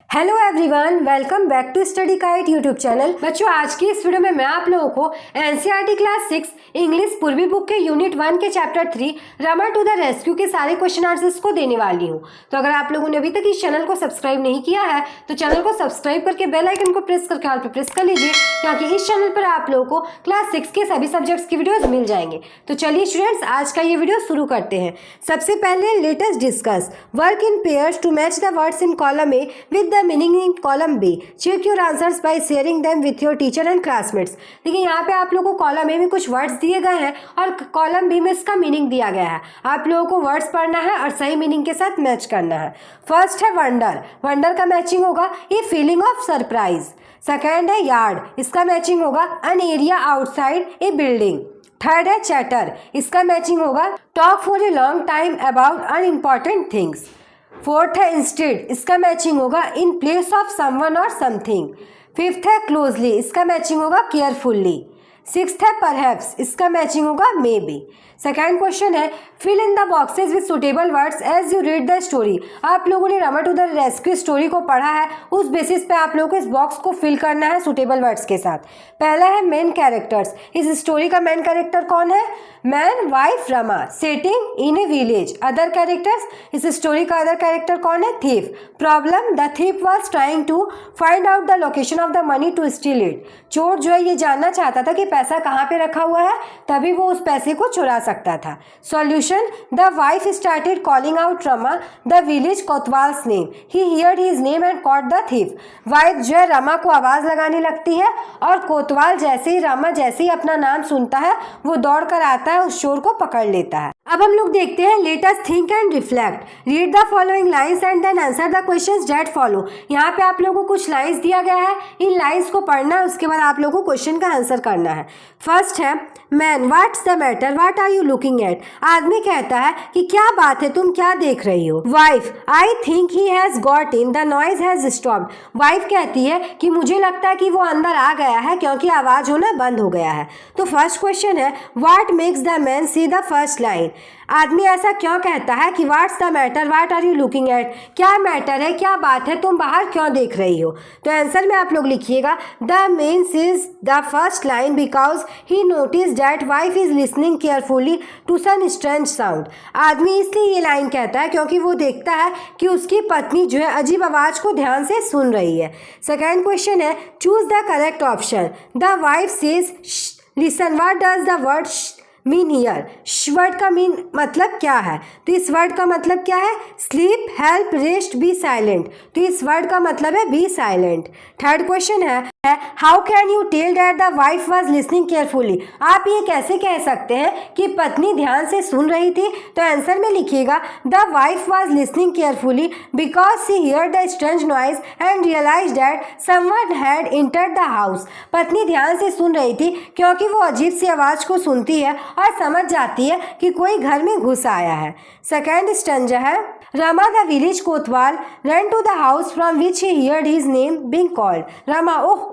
Hello everyone, welcome back to Study Kite YouTube channel. बच्चों, आज की इस वीडियो में मैं आप लोगों को NCERT class 6 English Poorvi book के यूनिट 1 के chapter 3 Rama to the rescue के सारे क्वेश्चन आंसर्स को देने वाली हूँ। तो अगर आप लोगों ने अभी तक इस चैनल को सब्सक्राइब नहीं किया है तो चैनल को सब्सक्राइब करके बेल आइकन को प्रेस करके ऑल पे प्रेस कर लीजिए, क्योंकि इस चैनल पर आप लोगों को क्लास 6 के सभी सब्जेक्ट्स की वीडियोज मिल जाएंगे। तो चलिए स्टूडेंट्स, आज का ये वीडियो शुरू करते हैं। सबसे पहले latest discuss work in pairs to match the words in column A with the meaning in column B. Check your answers by sharing them with your teacher and classmates. देखिए, यहाँ पे आप लोगों को कॉलम ए में कुछ words दिए गए हैं और कॉलम बी में इसका मीनिंग दिया गया है। आप लोगों को वर्ड्स पढ़ना है और सही मीनिंग के साथ मैच करना है। फर्स्ट है वंडर, वंडर का मैचिंग होगा a feeling of surprise. Second है यार्ड, इसका मैचिंग होगा an area outside a building. Third है चैटर, इसका मैचिंग होगा talk for a long time about unimportant things. Fourth है इंस्टेड, इसका मैचिंग होगा इन प्लेस ऑफ समवन और समथिंग। फिफ्थ है क्लोजली, इसका मैचिंग होगा केयरफुल्ली। सिक्स्थ है परहैप्स, इसका मैचिंग होगा मे बी। सेकेंड क्वेश्चन है fill in the boxes with suitable words as you read the story. आप लोगों ने Rama to the rescue story को पढ़ा है, उस बेसिस पे आप लोगों को इस बॉक्स को फिल करना है सुटेबल वर्ड्स के साथ। पहला है मेन कैरेक्टर्स, इस स्टोरी का मेन कैरेक्टर कौन है? Man, wife, Rama. Setting in a village. Other characters, इस स्टोरी का अदर कैरेक्टर कौन है? Thief. Problem, the thief was trying to find out the location of the money to steal it. चोर जो है ये जानना चाहता था कि पैसा कहाँ पे रखा हुआ है, तभी वो उस पैसे को चुरा सकता था। Solution, the wife started calling out Rama the village kotwal's name. He heard his name and caught the thief. Wife जो है रमा को आवाज लगाने लगती है और कोतवाल जैसे ही रमा जैसे ही अपना नाम सुनता है वो दौड़ कर आता है, उस चोर को पकड़ लेता है। अब हम लोग देखते हैं let us think and reflect. Read the following lines and then answer the questions that follow. यहाँ पे आप लोगों को कुछ लाइंस दिया गया है, इन लाइंस को पढ़ना है, उसके बाद आप लोगों को क्वेश्चन का आंसर करना है। फर्स्ट है man, what's the matter, what are you looking at. आदमी कहता है कि क्या बात है, तुम क्या देख रही हो। Wife, I think he has got in, the noise has stopped. Wife कहती है कि मुझे लगता है कि वो अंदर आ गया है क्योंकि आवाज होना बंद हो गया है। तो फर्स्ट क्वेश्चन है what makes the man see the first line. आदमी ऐसा क्यों कहता है कि what's the matter, what are you looking at, क्या मैटर है, क्या बात है, तुम बाहर क्यों देख रही हो। तो आंसर में आप लोग लिखिएगा the man sees the first line because he notice that wife is listening carefully to some strange sound. आदमी इसलिए ये लाइन कहता है क्योंकि वो देखता है कि उसकी पत्नी जो है अजीब आवाज को ध्यान से सुन रही है। सेकेंड क्वेश्चन है choose the correct option. The wife says listen, what does the word mean here. Word का मीन मतलब क्या है? तो इस वर्ड का मतलब क्या है? Sleep, help, rest, be silent. तो इस वर्ड का मतलब है बी साइलेंट। थर्ड क्वेश्चन है how can you tell that the wife was listening carefully. आप ये कैसे कह सकते हैं कि पत्नी ध्यान से सुन रही थी। तो आंसर में लिखिएगा the wife was listening carefully because see hear the strange noise and realise that someone had entered the house. पत्नी ध्यान से सुन रही थी क्योंकि वो अजीब सी आवाज को सुनती है और समझ जाती है कि कोई घर में घुस आया है। सेकेंड स्टेंजा है Rama the village Kotwal ran to the house from which he heard his name being called. Rama, oh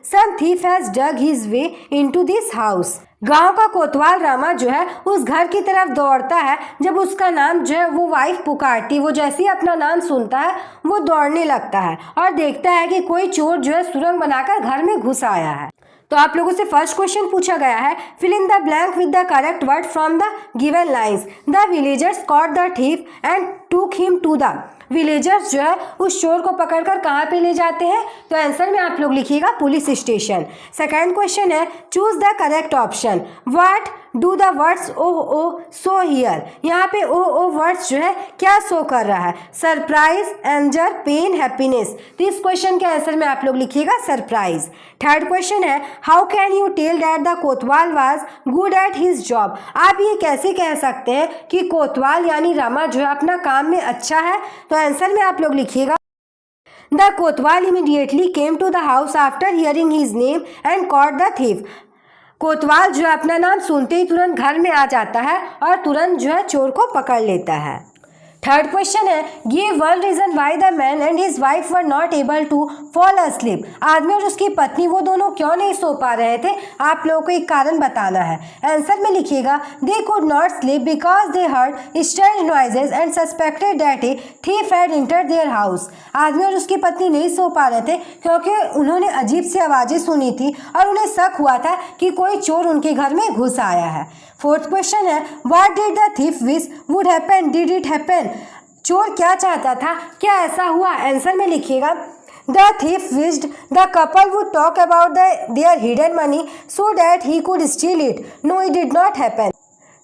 some thief has dug his way into this house. गांव का कोतवाल रामा जो है उस घर की तरफ दौड़ता है जब उसका नाम जो है वो वाइफ पुकारती, वो जैसे ही अपना नाम सुनता है वो दौड़ने लगता है और देखता है कि कोई चोर जो है सुरंग बनाकर घर में घुस आया है। तो आप लोगों से फर्स्ट क्वेश्चन पूछा गया है fill in the blank with the correct word from the given lines. The villagers caught the thief and took him to the. Villagers जो है उस चोर को पकड़कर कहाँ पे ले जाते हैं। तो आंसर में आप लोग लिखिएगा पुलिस स्टेशन। सेकंड क्वेश्चन है choose the correct option. What do the words oh so here. यहाँ पे ओ वर्ड्स जो है क्या शो कर रहा है? Surprise, anger, pain, happiness. तो इस क्वेश्चन के आंसर में आप लोग लिखिएगा सरप्राइज। थर्ड क्वेश्चन है how can you tell that the kotwal was good at his job. आप ये कैसे कह सकते हैं कि कोतवाल यानी रमा जो है अपना काम में अच्छा है। तो आंसर में आप लोग लिखिएगा the kotwal immediately came to the house after hearing his name and caught the thief. कोतवाल जो है अपना नाम सुनते ही तुरंत घर में आ जाता है और तुरंत जो है चोर को पकड़ लेता है। थर्ड क्वेश्चन है, give one reason why the man and his wife were not able to fall asleep. आदमी और उसकी पत्नी वो दोनों क्यों नहीं सो पा रहे थे, आप लोगों को एक कारण बताना है। आंसर में लिखिएगा, they could not sleep because they heard strange noises and suspected that a thief had entered their house. आदमी और उसकी पत्नी नहीं सो पा रहे थे क्योंकि उन्होंने अजीब सी आवाज़ें सुनी थी और उन्हें शक हुआ था कि कोई चोर उनके घर में घुस आया है। फोर्थ क्वेश्चन है, what did the thief wish would happen, did it happen. चोर क्या चाहता था, क्या ऐसा हुआ। आंसर में लिखिएगा, the thief wished the couple would talk about their hidden money so that he could steal it, no it did not happen.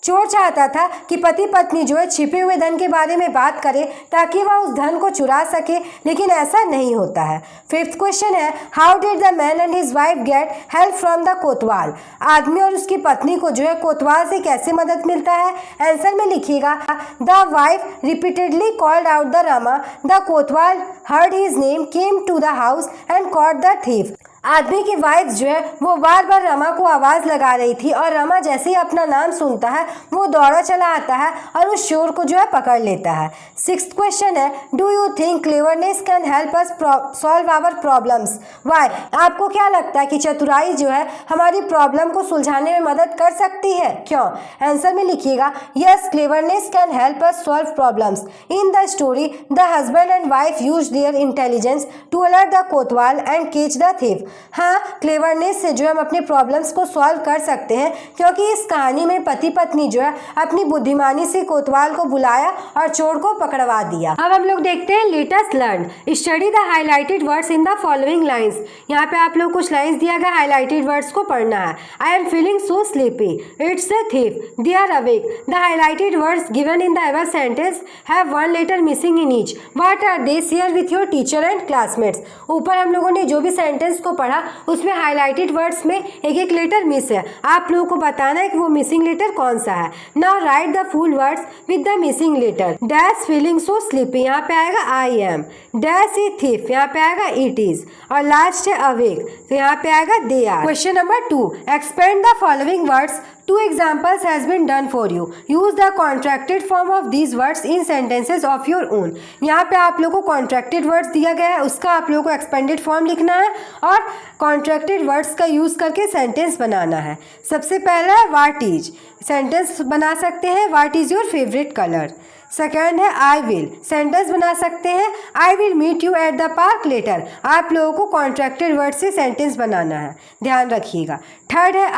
चोर चाहता था कि पति पत्नी जो है छिपे हुए धन के बारे में बात करे ताकि वह उस धन को चुरा सके, लेकिन ऐसा नहीं होता है। फिफ्थ क्वेश्चन है, how did the man and his wife get help from the कोतवाल। आदमी और उसकी पत्नी को जो है कोतवाल से कैसे मदद मिलता है। आंसर में लिखिएगा, the wife repeatedly called out the Rama, the kotwal heard his name, came to the house and caught the thief. आदमी की वाइफ जो है वो बार बार रमा को आवाज़ लगा रही थी और रमा जैसे ही अपना नाम सुनता है वो दौड़ा चला आता है और उस चोर को जो है पकड़ लेता है। सिक्स्थ क्वेश्चन है, do you think cleverness can help us solve our problems, why. आपको क्या लगता है कि चतुराई जो है हमारी प्रॉब्लम को सुलझाने में मदद कर सकती है, क्यों। आंसर में लिखिएगा, yes cleverness can help us solve problems. In the story the husband and wife used their intelligence to alert the kotwal and catch the thief. हाँ, क्लेवरनेस से जो हम अपने प्रॉब्लम्स को सॉल्व कर सकते हैं, क्योंकि इस कहानी में पति पत्नी जो है अपनी बुद्धिमानी से कोतवाल को बुलाया और चोर को पकड़वा दिया। अब हम लोग देखते हैं let us learn, study the highlighted words in the following lines. यहाँ पे आप लोग कुछ लाइंस दिया गया, हाईलाइटेड वर्ड्स को पढ़ना है। I am feeling so sleepy, it's a thief, they are awake. The highlighted words given in the above sentence have one letter missing in each, what are they, share with your teacher and classmates. ऊपर हम लोगों ने जो भी sentence को पढ़ा उसमें highlighted words में एक एक लेटर मिस है, आप लोगों को बताना है कि वो मिसिंग लेटर कौन सा है। Now write the full words with the missing letter. Dash feeling so sleepy, यहाँ पे आएगा I am. Dash a thief, यहाँ पे आएगा इट इज। और लास्ट है अवेक, तो यहाँ पे आएगा they are. Question number 2, expand the following words, 2 examples has been done for you. Use the contracted form of these words in sentences of your own. यहाँ पे आप लोगों को contracted words दिया गया है, उसका आप लोगों को expanded form लिखना है और contracted words का यूज़ करके सेंटेंस बनाना है। सबसे पहला है what is, सेंटेंस बना सकते हैं what is your favorite color। Second है आई विल, सेंटेंस बना सकते हैं I will meet you at the park later. आप लोगों को कॉन्ट्रैक्टेड वर्ड से सेंटेंस बनाना है, ध्यान रखिएगा। थर्ड है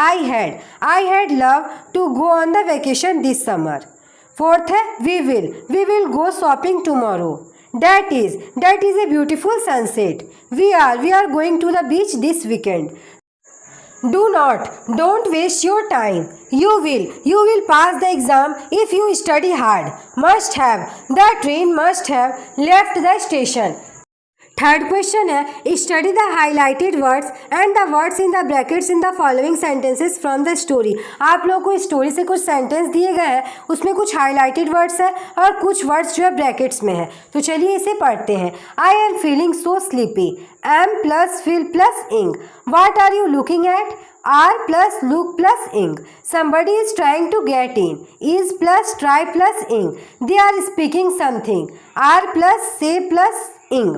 I had love to go on the vacation this summer. Fourth है we will go shopping tomorrow. That is a beautiful sunset. We are going to the beach this weekend. Don't waste your time. You will pass the exam if you study hard. Must have, the train must have left the station. Third question है, study the highlighted words and the words in the brackets in the following sentences from the story. आप लोगों को story से कुछ sentence दिए गए हैं, उसमें कुछ हाईलाइटेड वर्ड्स है और कुछ वर्ड्स जो है ब्रैकेट्स में है। तो चलिए इसे पढ़ते हैं। I am feeling so sleepy, am plus feel plus ing. What are you looking at, are plus look plus ing. somebody is trying to get in, is plus try plus ing। they are speaking something, are plus say plus ing।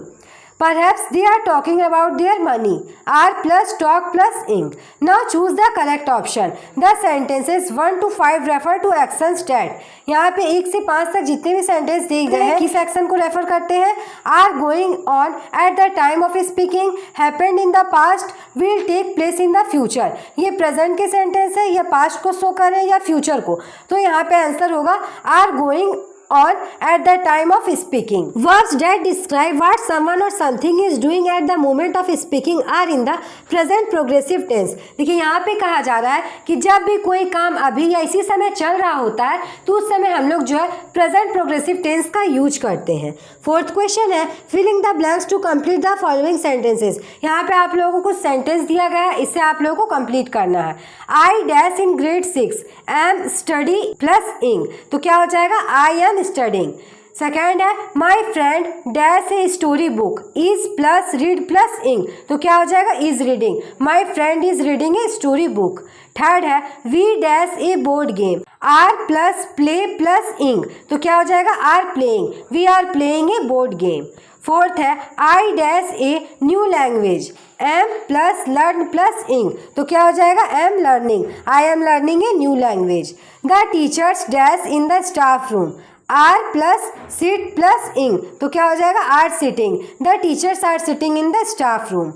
Perhaps they are talking about their money, are plus talk plus ing। Now choose the correct option। The sentences 1 to 5 refer to actions that। यहाँ पे 1 से 5 तक जितने भी sentence दिए गए हैं किस एक्शन को रेफर करते हैं। are going on at the time of speaking, happened in the past, will take place in the future। ये प्रेजेंट के सेंटेंस है, या पास्ट को शो कर रहे हैं या फ्यूचर को। तो यहाँ पे आंसर होगा are going on at the time of speaking। Verbs that describe what someone or something is doing at the moment of speaking are in the present progressive tense। देखिए यहाँ पे कहा जा रहा है कि जब भी कोई काम अभी या इसी समय चल रहा होता है तो उस समय हम लोग जो है प्रेजेंट प्रोग्रेसिव टेंस का यूज करते हैं। फोर्थ क्वेश्चन है, filling the blanks to complete the following sentences. यहाँ पे आप लोगों को कुछ सेंटेंस दिया गया है, इससे आप लोगों को कंप्लीट करना है। I dash in grade 6 am study plus ing, तो क्या हो जाएगा आई एम studying। सेकेंड है my friend dash a story book, is plus read plus ing, तो क्या हो जाएगा is reading, my friend is reading a story book. Third है we dash a board game, are plus play plus ing, तो क्या हो जाएगा are playing, we are playing a board game. Fourth है I dash a new language, am plus learn plus ing, तो क्या हो जाएगा am learning, I am learning a new language. The teachers dash in the staff room, are plus sit plus ing, तो क्या हो जाएगा are sitting, the teachers are sitting in the staff room.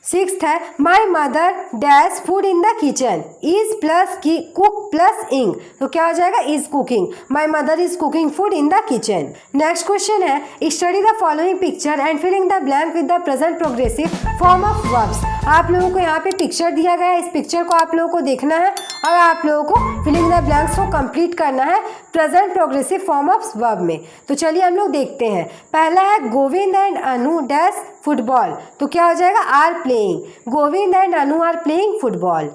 Sixth है my mother dash food in the kitchen, is plus की cook plus ing, तो क्या हो जाएगा is cooking, my mother is cooking food in the kitchen. Next question है study the following picture and filling the blank with the present progressive form of verbs. आप लोगों को यहाँ पे पिक्चर दिया गया है, इस पिक्चर को आप लोगों को देखना है और आप लोगों को फिलिंग द ब्लैंक्स को कंप्लीट करना है present progressive form of verb में। तो चलिए हम लोग देखते हैं। पहला है Govind and Anu dash football, तो क्या हो जाएगा are playing, Govind and Anu are playing football.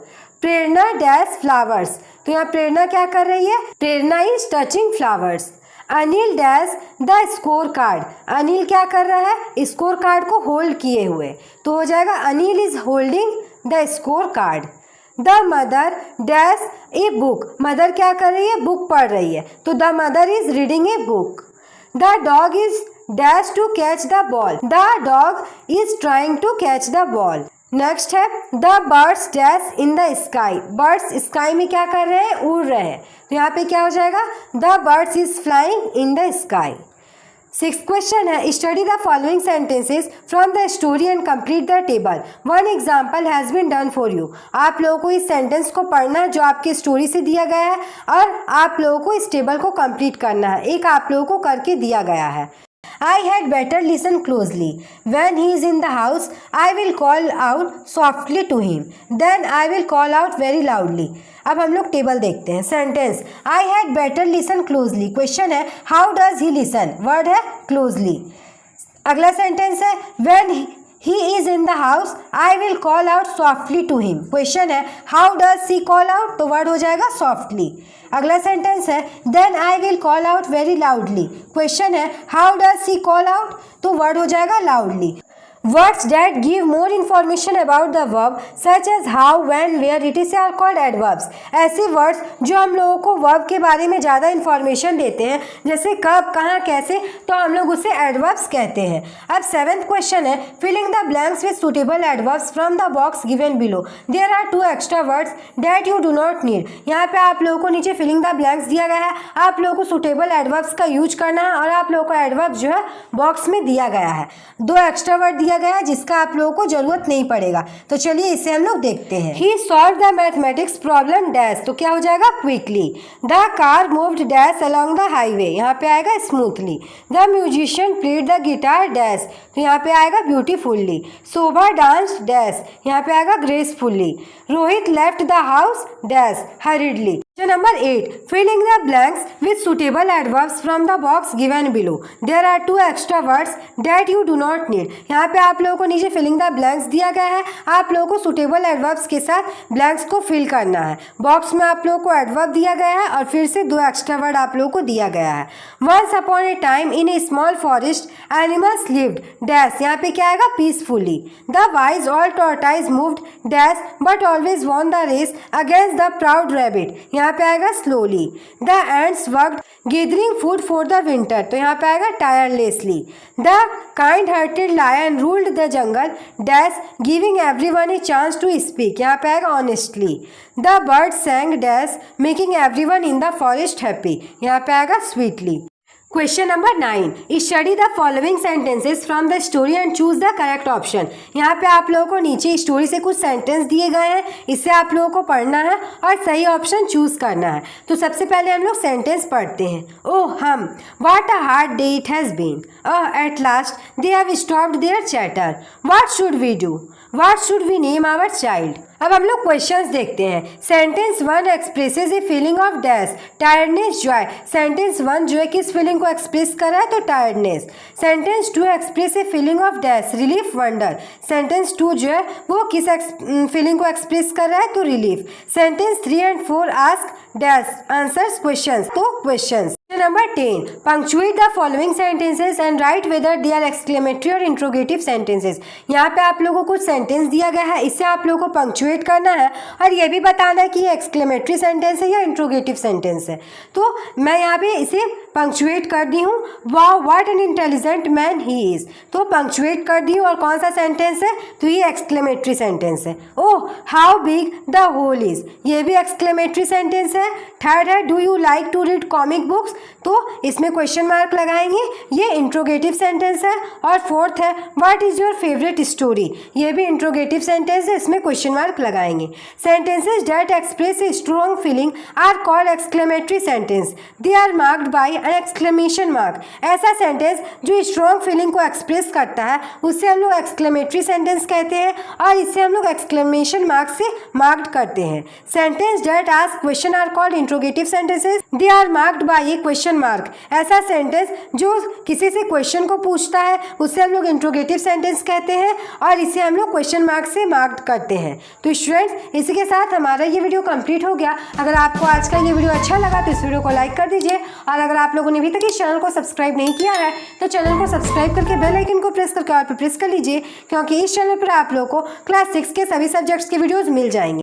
Prerna dash flowers, तो यहाँ प्रेरणा क्या कर रही है, Prerna is touching flowers. Anil dash the score card, Anil क्या कर रहा है स्कोर कार्ड को होल्ड किए हुए, तो हो जाएगा Anil is holding the score card. The mother dash a book, mother क्या कर रही है बुक पढ़ रही है, तो the mother is reading a book. The dog is dash to catch the ball, the dog is trying to catch the ball. Next है the birds dash in the sky, birds sky में क्या कर रहे हैं उड़ रहे हैं, तो यहाँ पे क्या हो जाएगा the birds is flying in the sky. Six question है study the following sentences from the story and complete the table, one example has been done for you. आप लोगों को इस सेंटेंस को पढ़ना है जो आपकी स्टोरी से दिया गया है और आप लोगों को इस टेबल को कंप्लीट करना है, एक आप लोगों को करके दिया गया है। I had better listen closely. When he is in the house, I will call out softly to him. Then I will call out very loudly. अब हम लोग टेबल देखते हैं। Sentence I had better listen closely. Question है how does he listen? Word है closely. अगला sentence है when he is in the house, I will call out softly to him. Question है how does he call out? तो word हो जाएगा softly. अगला sentence है then I will call out very loudly. Question है how does he call out? तो word हो जाएगा loudly. Words that give more information about the verb such as how, when, where, etc. are called adverbs. ऐसे words जो हम लोगों को verb के बारे में ज़्यादा इन्फॉर्मेशन देते हैं, जैसे कब, कहाँ, कैसे, तो हम लोग उसे एडवर्ब्स कहते हैं। अब सेवेंथ क्वेश्चन है filling the blanks with suitable adverbs from the box given below, there are two extra words that you do not need. यहाँ पे आप लोगों को नीचे फिलिंग द ब्लैंक्स दिया गया है, आप लोगों को सुटेबल एडवर्ब्स का यूज करना है और आप लोगों को एडवर्ब जो है बॉक्स में दिया गया है। दो एक्स्ट्रा वर्ड दिया गया है जिसका आप लोगों को जरूरत नहीं पड़ेगा, तो चलिए इसे हम लोग देखते हैं। He solve the mathematics problem dash, तो क्या हो जाएगा quickly. The car moved dash along the highway, यहाँ पे आएगा smoothly. The musician played the guitar dash, तो यहाँ पे आएगा ब्यूटीफुल्ली। शोभा डांस डैश, यहाँ पे आएगा gracefully. Rohit left the house dash hurriedly. Number 8 filling the blanks with suitable adverbs from the box given below, there are two extra words that you do not need. यहाँ पे आप लोगों को नीचे filling the blanks दिया गया है, आप लोगों को सुटेबल एडवर्ब्स के साथ ब्लैंक्स को फिल करना है। बॉक्स में आप लोगों को एडवर्ब दिया गया है और फिर से दो एक्स्ट्रा वर्ड आप लोगों को दिया गया है। Once upon a time in a small forest animals lived dash, यहाँ पे क्या आएगा peacefully. The wise old tortoise moved dash but always won the race against the proud rabbit, यहाँ पे आएगा slowly. The ants worked gathering food for the winter, तो यहाँ पे आएगा tirelessly. The kind hearted lion ruled the jungle dash giving everyone a chance to speak, यहाँ पे आएगा honestly. The bird सैंग dash making everyone in the forest happy, यहाँ पे आएगा sweetly. Question number 9 study the following sentences from the story and choose the correct option. यहाँ पे आप लोगों को नीचे स्टोरी से कुछ सेंटेंस दिए गए हैं, इससे आप लोगों को पढ़ना है और सही ऑप्शन चूज करना है। तो सबसे पहले हम लोग सेंटेंस पढ़ते हैं। Oh hmm, what a hard day it has been, at last they have stopped their chatter, what should we do, what should we name our child. अब हम लोग क्वेश्चंस देखते हैं। Sentence 1 expresses a feeling of dash, tiredness, joy. Sentence 1 जो है किस feeling को express कर रहा है, तो tiredness. Sentence 2 express A feeling of dash, relief, wonder. Sentence 2 जो है वो किस फीलिंग को एक्सप्रेस कर रहा है, तो relief. Sentence 3 and 4 ask dash answers questions, तो questions. Number 10, punctuate the following sentences and write whether they are exclamatory और इंट्रोगेटिव सेंटेंसेस। यहाँ पे आप लोगों को कुछ सेंटेंस दिया गया है, इससे आप लोगों को पंक्चुएट करना है और ये भी बताना है कि ये एक्सक्लेमेटरी सेंटेंस है या इंट्रोगेटिव सेंटेंस है। तो मैं यहाँ पे इसे पंक्चुएट कर दी हूँ, wow what an intelligent man he is. तो पंक्चुएट कर दी हूँ और कौन सा सेंटेंस है, तो ये एक्सक्लेमेटरी सेंटेंस है। Oh how big the hole is, ये भी एक्सक्लेमेटरी सेंटेंस है। थर्ड है do you like to read comic books, तो इसमें क्वेश्चन मार्क लगाएंगे, ये इंट्रोगेटिव सेंटेंस है। और फोर्थ है what is your favourite story, ये भी इंट्रोगेटिव सेंटेंस है, इसमें क्वेश्चन मार्क लगाएंगे। Sentences that express a strong feeling are called exclamatory sentence, they are marked by an exclamation mark. ऐसा सेंटेंस जो स्ट्रॉन्ग फीलिंग को एक्सप्रेस करता है उससे हम लोग एक्सक्लेमेटरी सेंटेंस कहते हैं और इससे हम लोग एक्सक्लेमेशन मार्क से मार्क्ड करते हैं। Sentence that ask question are called interrogative sentences, they are marked by a question mark. ऐसा सेंटेंस जो किसी से क्वेश्चन को पूछता है उससे हम लोग इंट्रोगेटिव सेंटेंस कहते हैं और इसे हम लोग क्वेश्चन मार्क से मार्क्ड करते हैं। तो स्टूडेंट्स इसी के साथ हमारा ये वीडियो कंप्लीट हो गया। अगर आपको आज का ये वीडियो अच्छा लगा तो इस वीडियो को लाइक कर दीजिए और अगर आप लोगों ने अभी तक इस चैनल को सब्सक्राइब नहीं किया है तो चैनल को सब्सक्राइब करके बेल आइकन को प्रेस करके ऑल पे प्रेस कर लीजिए, क्योंकि इस चैनल पर आप लोगों को क्लास 6 के सभी सब्जेक्ट्स के वीडियोज़ मिल जाएंगे।